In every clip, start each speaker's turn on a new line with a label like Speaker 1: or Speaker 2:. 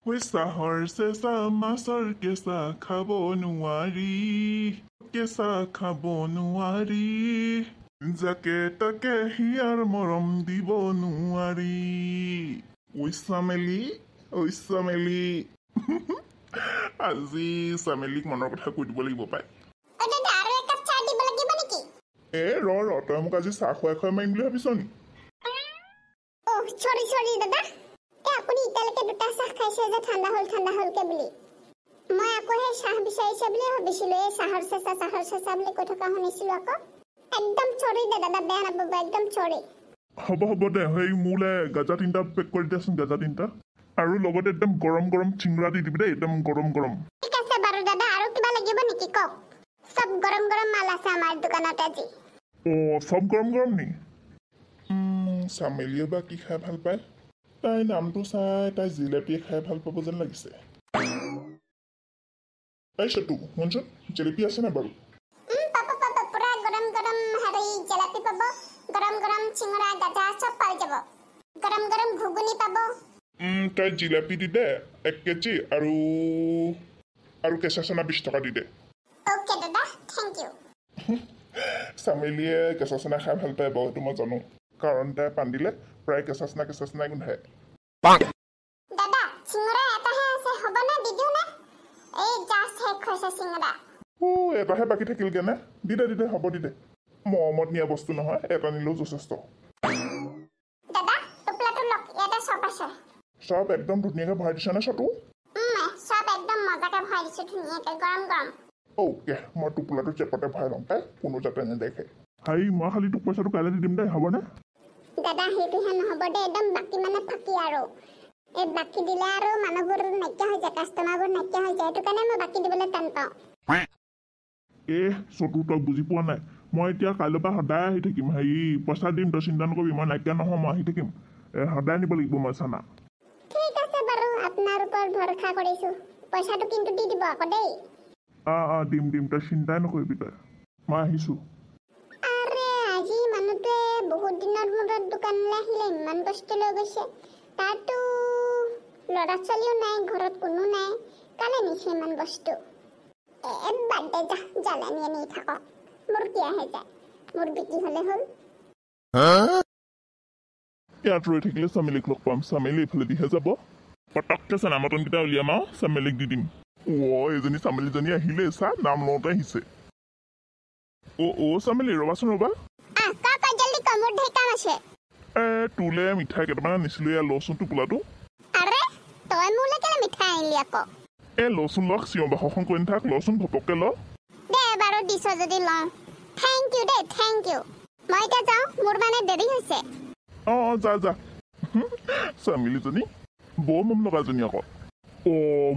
Speaker 1: চাহৰ চেঁচা মাছৰ কেঁচা খাব নোৱাৰি কেঁচা খাব নোৱাৰি যাকে তাকে হিয়াৰ মৰম দিব নোৱাৰি চামেলি আজি চামেলিক মনৰ কথা কৈ দিব লাগিব পাই তই মোক আজি চাহ খুৱাই মাৰিম বুলি ভাবিছ নি
Speaker 2: সৰি দাদা আপুনি ইটালৈকে দুটা চাহ খাইছে যে ঠাণ্ডা হলকে বুলি মই আকৌ সেই চাহ বিচাৰিছে বুলি ভাবিছিলো এই চাহৰ চেঁচা বুলি কৈ থকা শুনিছিলো আকৌ একদম সৰি দাদা বেয়া নাপাব একদম সৰি
Speaker 1: হ'ব দে সেই মোলে গাজা 3টা পেক কৰি দিয়াচোন গাজা 3টা আৰু লগতে একদম গৰম চিংৰা দি দিবি দেই একদম গৰম
Speaker 2: ঠিক আছে বাৰু দাদা আৰু কিবা লাগিব নেকি কওক সব গৰম মাল আছে আমাৰ দোকানত আজি
Speaker 1: সব গৰম নি চামেলিয়ে বা কি খাই ভাল পায় তাই নামটো চাই তাই জিলাপিয়ে খাই ভাল পাব যেন লাগিছে তাই চটু শুনচোন জিলাপি আছে না বাৰু
Speaker 2: পাব পুৰা গৰম হেৰি জিলাপি পাব গৰম চিঙৰা গাজা সব পাই যাব গৰম ঘুগুনি পাব
Speaker 1: তাই জিলাপি দি দে 1 কেজি আৰু কেঁচা চানা 20 টকা দি দে
Speaker 2: ওকে দাদা থ্যাংক ইউ
Speaker 1: চামেলিয়ে কেঁচা চানা খাই ভাল পায় বাৰু সেইটো মই জানো কাৰণ তাই পান দিলে প্ৰায় কেঁচা চানা গোন্ধায়
Speaker 2: দাদা চিঙৰা এটাহে আছে হ'বনে দি দিও নে এই জাষ্ট শেষ হৈছে চিঙৰা
Speaker 1: এটাহে বাকী থাকিলগে নে দি দে হ'ব দি দে মৰমত নিয়া বস্তু নহয় এটা নিলেও যথেষ্ট
Speaker 2: দাদা টোপলাটো লক ইয়াতে সব আছে
Speaker 1: সব একদম ধুনীয়াকৈ ভৰাই দিছ নে চটু
Speaker 2: সব একদম মজাকে ভৰাই দিছো ধুনীয়াকৈ গৰম
Speaker 1: ওকে মই টোপোলাটো চেপতে ভৰাই লওঁ তাই কোনো যাতে নেদেখে মই খালি তোক পইচাটো কাইলৈ দি দিম দেই হ'বনে
Speaker 2: দাদা সেইটোহে নহ'ব দে একদম বাকী মানে ফাঁকি আৰু এই বাকী দিলে আৰু মানুহবোৰ নাইকিয়া হৈ যায় কাষ্টমাৰবোৰ নাইকিয়া হৈ যায় সেইটো কাৰণে মই বাকী দিবলৈ টান পাওঁ
Speaker 1: চটু তই বুজি পোৱা নাই মই এতিয়া কাইলৈৰ পৰা সদায় আহি থাকিম পইচা দিম তই চিন্তা নকৰিবি মই নাইকিয়া নহয় মই আহি থাকিম সদায় নিব লাগিব মই চানা
Speaker 2: ঠিক আছে বাৰু আপোনাৰ ওপৰত ভৰসা কৰিছো পইচাটো কিন্তু দি দিব আকৌ দেই
Speaker 1: দিম তই চিন্তাই নকৰিবি তই মই আহিছো
Speaker 2: আজি মানুহটোৱে বহুত দিনৰ মূৰত দোকানলৈ আহিলে ইমান বস্তু লৈ গৈছে তাতো ল'ৰা ছোৱালীও নাই ঘৰত কোনো নাই কালে নিছে ইমান বস্তু বাৰ্থডে জ্বালানি আনি থাকক মোৰ কি আহে যায় মোৰ বিক্ৰী হ'লে হ'ল
Speaker 1: ইয়াত ৰৈ থাকিলে চামেলিক লগ পাম চামেলি এইফালে দিহে যাব পটককে চানা মটনকেইটা উলিয়াম আৰু চামেলিক দি দিম এজনী চামেলিজনী আহিলে চা নাম লওঁতে আহিছে চামেলি ৰবাচোন ৰবা তোলে মিঠাই কেইটামান আনিছিলো এয়া লচোন টোপোলাটো লচোন লওক চিঞৰ বাসন কৰি নাথাক লচোন ভপককে ল
Speaker 2: বাৰু দিছ যদি লওঁ থেংক ইউ দেই থেংক ইউ মই এতিয়া যাওঁ মোৰ মানে দেৰি হৈছে
Speaker 1: যা চামেলিজনী বৰ মম লগাজনী আকৌ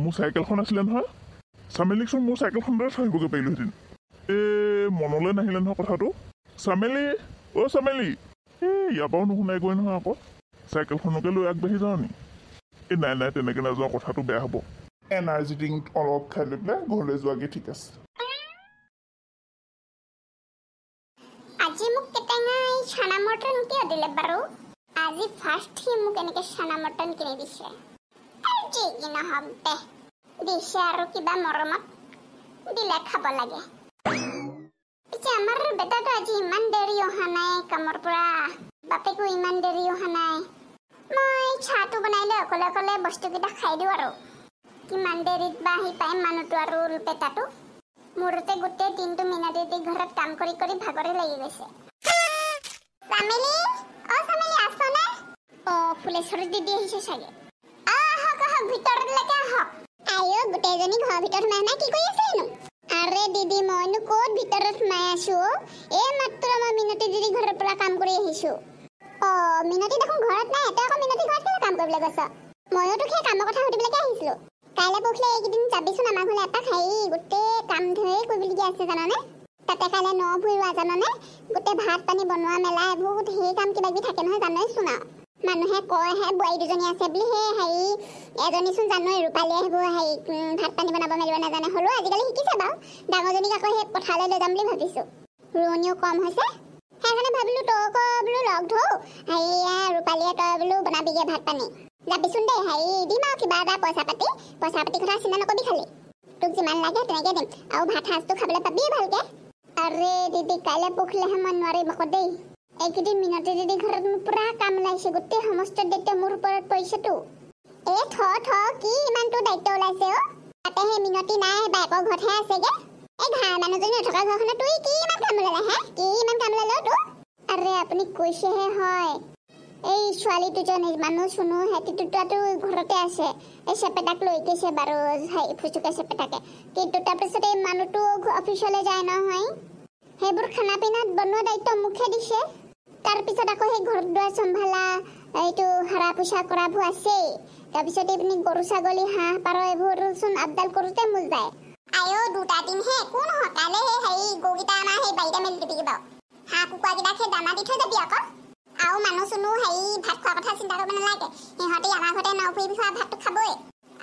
Speaker 1: মোৰ চাইকেলখন আছিলে নহয় চামেলিকচোন মোৰ চাইকেলখনতে থৈ আহিবগৈ পাৰিলোহেঁতেন মনলৈ নাহিলে নহয় কথাটো চামেলি চামেলি ইয়াৰ পৰাও নুশুনাই গৈ নহয় আকৌ চাইকেলখনকে লৈ আগবাঢ়ি যাওঁ নি নাই তেনেকৈ নাযাওঁ কথাটো বেয়া হ'ব এনাৰ্জি ড্ৰিংক অলপ খাই লৈ পেলাই ঘৰলৈ যোৱাগৈ ঠিক আছে
Speaker 2: আজি মোক কেটেঙাই চানা মটন কিয় দিলে বাৰু আজি ফাৰ্ষ্ট সি মোক এনেকৈ চানা মটন কিনি দিছে যি কি নহওক দে দিছে আৰু কিবা মৰমত দিলে খাব লাগে পিছে আমাৰ বেটাটো আজি ইমান দেৰি অহা নাই কামৰ পৰা বাপেকো ইমান দেৰি অহা নাই মই চাহটো বনাই লৈ অকলে বস্তুকেইটা খাই দিওঁ আৰু কিমান দেৰিত বা আহি পাই মানুহটো আৰু বেটাটো মোৰতে গোটেই দিনটো মিনাদি ঘৰত কাম কৰি ভাগৰে লাগি গৈছে চামেলি আছনে ফুলেশ্বৰী দিদি আহিছে চাগে আহক ভিতৰলৈকে আহক গোটেইজনী ঘৰৰ ভিতৰত সোমাই নাই কি কৰি আছিলেনো আৰে দিদি মইনো ক'ত ভিতৰত সোমাই আছো এই মাত্ৰ মই মিনতি দিদি ঘৰৰ পৰা কাম কৰি আহিছো মিনতি দেখোন ঘৰত নাই তই আকৌ মিনতি ঘৰত কেলে কাম কৰিবলৈ গৈছ ময়োতো সেই কামৰ কথা সুধিবলৈকে আহিছিলো কাইলৈ পৰহিলে এইকেইদিন যাবিচোন আমাৰ ঘৰলৈ এপাক গোটেই কাম ধৰে কৰিবলগীয়া আছে জানানে তাতে কাইলৈ ন ভুইৰোৱা জানানে গোটেই ভাত পানী বনোৱা মেলা এইবোৰ সেই কাম কিবা কিবি থাকে নহয় জানইচোন আৰু মানুহে কয়হে বোৱাৰী দুজনী আছে বুলি সেই এজনীচোন জানই ৰূপালীয়ে সেইবোৰ ভাত পানী বনাব মেলিব নাজানে হ'লেও আজিকালি শিকিছে বাৰু ডাঙৰজনীক আকৌ সেই পথাৰলৈ লৈ যাম বুলি ভাবিছোঁ ৰোৱনীও কম হৈছে সেইকাৰণে ভাবিলোঁ তই বোলো লগ ধৰো ৰূপালীয়ে তই বোলো বনাবিগে ভাত পানী যাবিচোন দেই হেৰি দিম আৰু কিবা এটা পইচা পাতি কথা চিন্তা নকবি খালি তোক যিমান লাগে তেনেকে দিম আৰু ভাত সাজটো খাবলৈ পাবি ভালকে আৰে দিদি কাইলৈ পৰহিলেহে মই নোৱাৰিম আকৌ দেই এইকেইদিন মিনতি দিদি ঘৰত মোৰ পুৰা কাম ওলাইছে গোটেই সমস্ত দায়িত্ব মোৰ ওপৰত পৰিছেতো কি ইমানটো দায়িত্ব ওলাইছে তাতে সেই মিনতি নাই বাইকৰ ঘৰতহে আছেগে এই ঘাঁহ মানুহজনী নথকা ঘৰখনত তুই কি ইমান কাম ওলালে কি ইমান কাম ওলালে তোৰ আৰে আপুনি কৈছেহে হয় এই ছোৱালী দুজনী মানুহ শুনো সিহঁতি দুটাটো ঘৰতে আছে এই চেপেটাক লৈ গৈছে বাৰু ফুচুকা চেপেটাকে কিন্তু তাৰপিছত এই মানুহটো অফিচলৈ যায় নহয় সেইবোৰ খানা পিনাত বনোৱা দায়িত্ব মুখে দিছে তাৰপিছত আকৌ সেই ঘৰ দুৱাৰ চম্ভালা এইটো হাৰা পোছা কৰাবোৰ আছেই তাৰপিছত এইপিনি গৰু ছাগলী হাঁহ পাৰ এইবোৰচোন আপডাল কৰোঁতে মোৰ যায় আয়ো দুটা দিনহে একো নহয় কাইলৈ সেই গৰুকেইটা আমাৰ সেই বাৰীতে মেলি দিবি কিবা হাঁহ কুকুৰাকেইটাক সেই দানা দি থৈ যাবি আকৌ আৰু মানুহ চুনো হেৰি ভাত খোৱাৰ কথা চিন্তা কৰিব নালাগে সিহঁতে আমাৰ ঘৰতে নাও ফুৰি খোৱা ভাতটো খাবই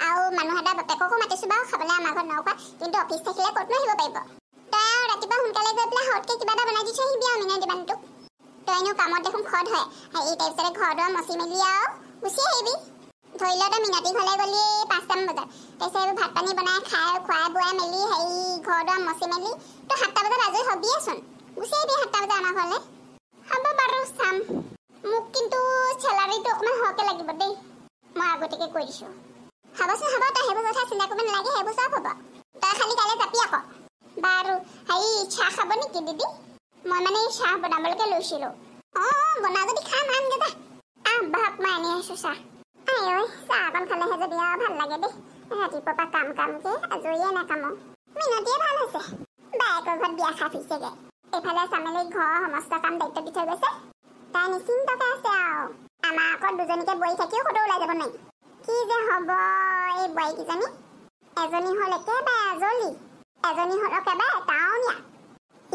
Speaker 2: আৰু মানুহ এটা বাপেককো মাতিছোঁ বাৰু খাবলৈ আমাৰ ঘৰত নাও খোৱা কিন্তু অফিচ থাকিলে ক'তনো আহিব পাৰিব তই আৰু ৰাতিপুৱা সোনকালে গৈ পেলাই হতকৈ কিবা এটা বনাই দি থৈ আহিবি আৰু মিনাই দিবানটোক তই এনেও কামত দেখোন খদ হয় হেৰি তাৰপিছতে ঘৰ দুৱাৰ মচি মেলি আৰু গুচি আহিবি ধৰি ল তই মিনতি ঘৰলৈ গ'লি 5টামান বজাত তাৰপিছত এইবোৰ ভাত পানী বনাই খুৱাই বোৱাই মেলি হেৰি ঘৰ দুৱাৰ মচি মেলি তই 7টা বজাত আজৰি হবিয়েচোন গুচি আহিবি 7টা বজাত আমাৰ ঘৰলৈ হ'ব বাৰু চাম মোক কিন্তু চেলাৰীটো অকণমান সৰহকৈ লাগিব দেই মই আগতীয়াকৈ কৈ দিছোঁ হ'বচোন হ'ব তই সেইবোৰ কথা চিন্তা কৰিব নালাগে সেইবোৰ চব হ'ব তই খালি কাইলৈ যাবি আকৌ বাৰু হেৰি চাহ খাব নেকি দিদি মই মানে চাহ বনাবলৈকে লৈছিলোঁ বনা যদি খাম আনগে যা বাপ মই আনি আছোঁ চাহ আই চাহ অকণ খালেহে যদি আৰু ভাল লাগে দেই ৰাতিপুৱাৰ পৰা কামকৈ আজৰিয়ে নাকামো মিনতিয়ে ভাল হৈছে বায়েকৰ ঘৰত বিয়া খাই ফুৰিছেগৈ এইফালে চামেলি ঘৰৰ সমস্ত কাম দায়িত্ব দি থৈ গৈছে তাই নিশ্চিন্তকে আছে আৰু আমাৰ আকৌ দুজনীকে বহি থাকিও ক'তো ওলাই যাব নোৱাৰি কি যে হ'ব এই বোৱাৰীকেইজনী এজনী হ'ল একেবাৰে আজলি এজনী হ'ল একেবাৰে টাউনীয়া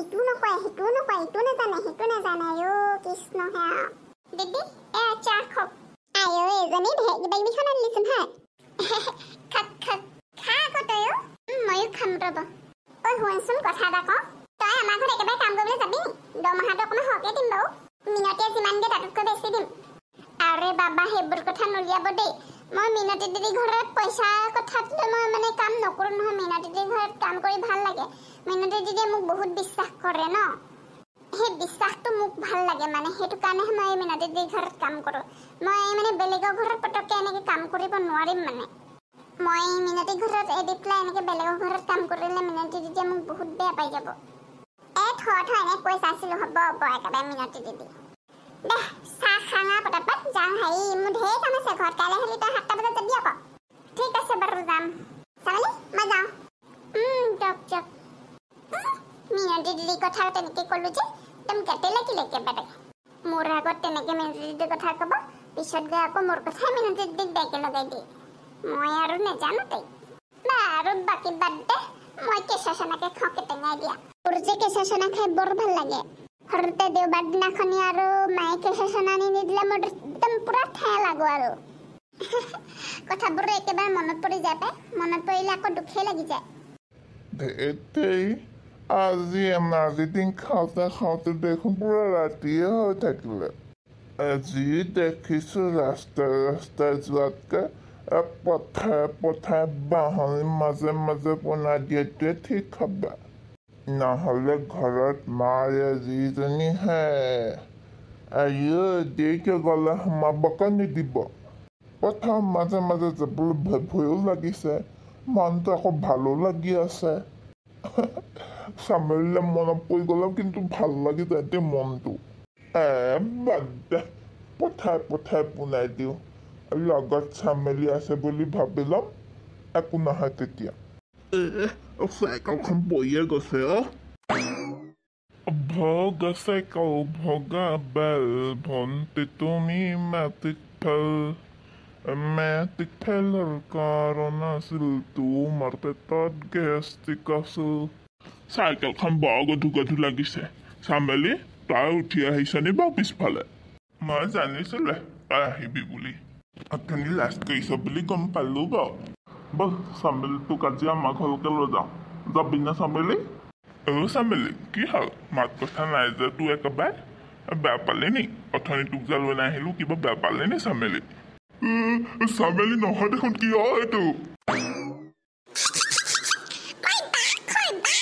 Speaker 2: ইটো নকয় সিটো নকয় ইটো নাজানে সিটো নাজানে কৃষ্ণ হে দিদি চাহ খাওক এজনী কিবা কিবি খানা দিলিচোন হা খা আকৌ তয়ো ময়ো খাম ৰ'ব শুনচোন কথা এটা কওঁ তই আমাৰ ঘৰত একেবাৰে কাম কৰিবলৈ যাবি দৰমহাটো অকণমান সৰহকৈ দিম বাৰু মিনতিয়ে যিমান দিয়ে তাতোতকৈ বেছি দিম আৰে বাবা সেইবোৰ কথা নুলিয়াব দেই মই মিনতি দিদি ঘৰত পইচাৰ কথাত মই মানে কাম নকৰোঁ নহয় মিনতি দিদিৰ ঘৰত কাম কৰি ভাল লাগে মিনতি দিদিয়ে মোক বহুত বিশ্বাস কৰে ন সেই বিশ্বাসটো মোক ভাল লাগে মানে সেইটো কাৰণেহে মই মিনতি দিদিৰ ঘৰত কাম কৰোঁ মই মানে বেলেগৰ ঘৰত পটককৈ এনেকৈ কাম কৰিব নোৱাৰিম মানে মই মিনতি ঘৰত এদি পেলাই এনেকৈ বেলেগৰ ঘৰত কাম কৰিলে মিনতি দিদিয়ে মোক বহুত বেয়া পাই যাব থ এনে কৈ চাইছিলোঁ হ'ব একেবাৰে মিনতি দিদি দে চাহ খাঙা পটাপট যাওঁ হেৰি মোৰ ঢেৰ কাম আছে ঘৰত কাইলৈ হ'লে তই 7টা বজাত যাবি আকৌ ঠিক আছে বাৰু যাম চামলি মই যাওঁ যাওক মিনতি দিদিৰ কথা তেনেকৈ ক'লোঁ যে একদম গাতে লাগিলে একেবাৰে মোৰ আগত তেনেকৈ মিনতি দিদিৰ কথা ক'ব পিছত গৈ আকৌ মোৰ কথাই মিনতি দিদিক বেগে লগাই দিয়ে মই আৰু নেজানো দেই বাৰু বাকী বাদ দে মই কেঁচা চানাকে খাওঁ কেটেঙাই দিয়া তোৰ যে কেঁচা চানা খাই বৰ ভাল লাগে সৰুতে দেওবাৰ দিনাখনি আৰু মায়ে কেঁচা চানা আনি নিদিলে মোৰ একদম পুৰা ঠাই লাগো আৰু কথাবোৰ একেবাৰে মনত পৰি যায় পাই মনত পৰিলে আকৌ দুখেই লাগি যায়
Speaker 1: আজি দিন খাওঁতে দেখোন পুৰা ৰাতিয়ে হৈ থাকিলে আজি দেখিছোঁ ৰাস্তাই যোৱাতকৈ পথাৰে বাহনিৰ মাজে বনাই দিয়াটোৱে ঠিক হ'ব নহ'লে ঘৰত মায়ে যিজনীহে দেৰিকৈ গ'লে সোমাবকে নিদিব পথাৰৰ মাজে যাবলৈ ভয়ো লাগিছে মনটো আকৌ ভালো লাগি আছে চামেলিলে মনত পৰি গ'লে কিন্তু ভাল লাগি যায় দেই মনটো বাদ দে পথাৰে পোনাই দিওঁ লগত চামেলি আছে বুলি ভাবি ল'ম একো নহয় তেতিয়া চাইকেলখন বহিয়ে গৈছে ভগা চাইকেল ভগা বেল ভণ্টি তুমি মেট্ৰিক ফেলৰ কাৰণ আছিল তোমাৰ পেটত গেষ্টিক আছিল চাইকেলখন বৰ গধু লাগিছে চামেলি তই উঠি আহিছনি বাৰু পিছফালে মই জানিছিলোঁ তই আহিবি বুলি অথনি লাষ্ট কৰিছ বুলি গম পালোঁ বাৰু বল চামেলি তোক আজি আমাৰ ঘৰলৈকে লৈ যাওঁ যাবি না চামেলি চামেলি কি হ'ল মাত কথা নাই যে তোৰ একেবাৰে বেয়া পালি নি অথনি তোক যে লৈ নাহিলোঁ কিবা বেয়া পালি নি চামেলি চামেলি নহয় দেখোন কিয় এইটো
Speaker 2: মই বাঘ হয় বাঘ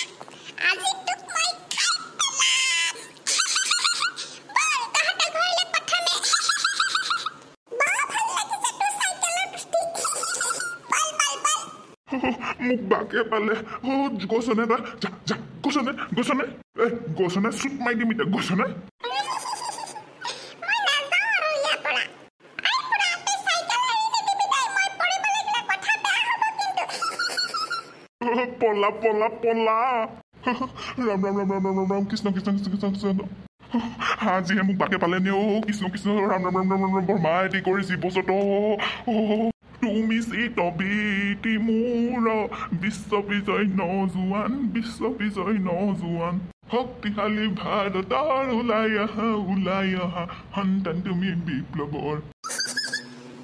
Speaker 2: আজি তোক মই খাই পেলাম বল তহঁতৰ ঘৰলৈ প্ৰথমে বৰ ভাল লাগিছে তোৰ চাইকেলৰ ষ্টিক বল বল বল
Speaker 1: মোক বাকে পালে গছনে যা যা গছনে গছনে গছনে চুট মাৰি দিম এতিয়া গছনে
Speaker 2: মই নাযাওঁ আৰু ইয়াৰ পৰা আই পুৰা তই চাইকেল এৰি নিদিবি দেই মই পৰিব লাগিলে কথা বেয়া হ'ব কিন্তু
Speaker 1: পলা পলা পলা ৰাম ৰাম ৰাম ৰাম ৰাম ৰাম ৰাম কৃষ্ণ কৃষ্ণ কৃষ্ণ কৃষ্ণ কৃষ্ণ আজিহে মোক বাকে পালে নে কৃষ্ণ কৃষ্ণ ৰাম ৰাম ৰাম ৰাম ৰাম ৰাম বৰমা এটি কৰি জীৱছত তুমি চিতবিতি মোৰ বিশ্ববিজয় নজোৱান শক্তিশালী ভাৰতৰ ওলাই আহা সন্তান তুমি বিপ্লৱৰ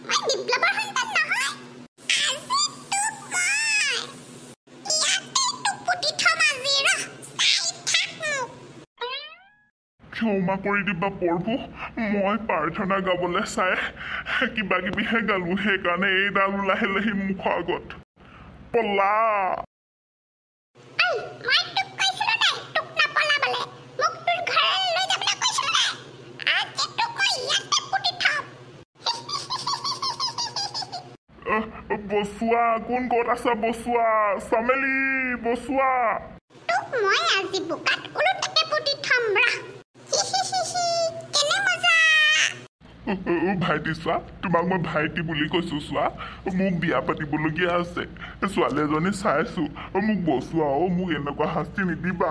Speaker 2: মই বিপ্লৱৰ সন্তান নহয় আজি তোক মই ইয়াতে তোক পুতি থম আজি ৰহ চাই থাক মোক
Speaker 1: ক্ষমা কৰি দিবা প্ৰভু মই প্ৰাৰ্থনা গাবলৈ চাই কিবা কিবিহে গালো সেইকাৰণে এইডাল লাহে লাহে মুখৰ আগত পলা
Speaker 2: এই মই তোক কৈছিলো নাই তোক নপলাবলে মোক তোৰ ঘৰলৈ লৈ যাবলৈ কৈছিলো নাই আজি তোক মই ইয়াতে পুতি থম
Speaker 1: বচোৱা কোন ক'ত আছা বচোৱা চামেলি বচোৱা
Speaker 2: তোক মই আজি বোকাত ওলোটাকে পুতি থম ৰহ কেনে মজা
Speaker 1: ভাইটি চোৱা তোমাক মই ভাইটি বুলি কৈছো চোৱা মোক বিয়া পাতিবলগীয়া আছে ছোৱালী এজনী চাইছো মোক বচোৱা মোক এনেকুৱা শাস্তি নিদিবা